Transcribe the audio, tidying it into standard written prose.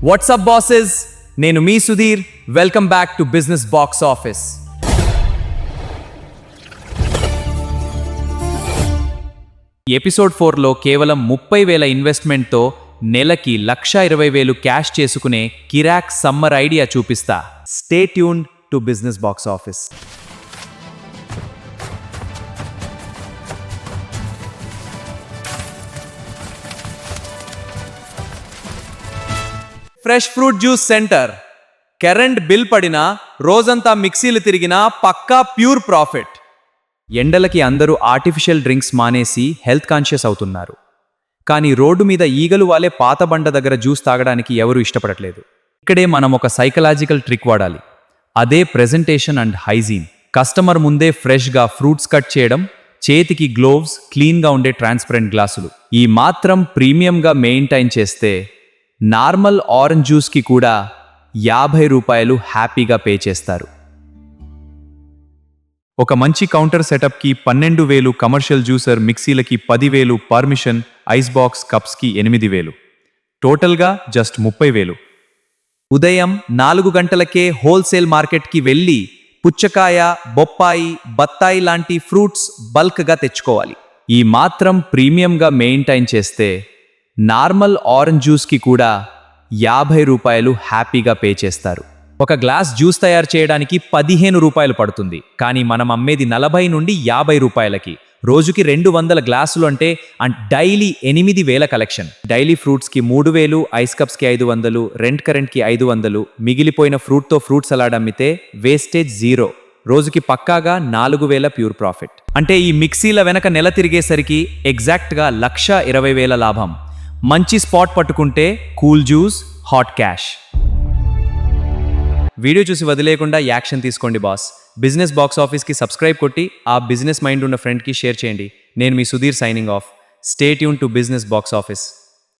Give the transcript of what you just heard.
WhatsApp bosses, నేను మీ Sudheer. Welcome back to business box office. Episode 4లో కేవలం 30,000 ఇన్వెస్ట్మెంట్తో నెలకి 1,20,000 క్యాష్ చేసుకునే కిరాక్ సమ్మర్ ఐడియా చూపిస్తా. Stay tuned to business box office. Fresh fruit juice centre. Current bill పడినా, రోజంతా మిక్సీలు తిరిగినా పక్కా ప్యూర్ ప్రాఫిట్. ఎండలకి అందరూ ఆర్టిఫిషియల్ డ్రింక్స్ మానేసి హెల్త్ కాన్షియస్ అవుతున్నారు. కానీ రోడ్డు మీద ఈగలు వాలే పాత బండ దగ్గర జ్యూస్ తాగడానికి ఎవరూ ఇష్టపడట్లేదు. ఇక్కడే మనం ఒక సైకలాజికల్ ట్రిక్ వాడాలి. అదే ప్రెజెంటేషన్ అండ్ హైజీన్. కస్టమర్ ముందే ఫ్రెష్గా ఫ్రూట్స్ కట్ చేయడం, చేతికి గ్లోవ్స్, క్లీన్గా ఉండే ట్రాన్స్పరెంట్ గ్లాసులు. ఈ మాత్రం ప్రీమియంగా మెయింటైన్ చేస్తే నార్మల్ ఆరెంజ్ జ్యూస్కి కూడా 50 రూపాయలు హ్యాపీగా పే చేస్తారు. ఒక మంచి కౌంటర్ సెటప్కి 12,000, కమర్షియల్ జ్యూసర్ మిక్సీలకి 10,000, పర్మిషన్ ఐస్ బాక్స్ కప్స్కి 8,000, టోటల్గా జస్ట్ 30,000. ఉదయం 4 గంటలకే హోల్సేల్ మార్కెట్కి వెళ్ళి పుచ్చకాయ, బొప్పాయి, బత్తాయి లాంటి ఫ్రూట్స్ బల్క్గా తెచ్చుకోవాలి. ఈ మాత్రం ప్రీమియంగా మెయింటైన్ చేస్తే నార్మల్ ఆరెంజ్ జ్యూస్కి కూడా 50 రూపాయలు హ్యాపీగా పే చేస్తారు. ఒక గ్లాస్ జ్యూస్ తయారు చేయడానికి 15 రూపాయలు పడుతుంది. కానీ మనం అమ్మేది 40 నుండి 50 రూపాయలకి. రోజుకి 200 గ్లాసులు అంటే డైలీ 8,000 కలెక్షన్. డైలీ ఫ్రూట్స్కి 3,000, ఐస్ కప్స్కి 500, రెంట్ కరెంట్కి 500. మిగిలిపోయిన ఫ్రూట్తో ఫ్రూట్ సలాడ్ అమ్మితే వేస్టేజ్ 0. రోజుకి పక్కాగా 4,000 ప్యూర్ ప్రాఫిట్. అంటే ఈ మిక్సీల వెనక నెల తిరిగేసరికి ఎగ్జాక్ట్గా 1,20,000 లాభం. మంచి స్పాట్ పట్టుకుంటే cool juice, hot cash. Video చూసి వదిలేకుండా యాక్షన్ తీసుకోండి బాస్. బిజినెస్ బాక్స్ ఆఫీస్కి సబ్స్క్రైబ్ కొట్టి ఆ బిజినెస్ మైండ్ ఉన్న ఫ్రెండ్కి షేర్ చేయండి. నేను మీ Sudheer signing off. Stay tune to business box office.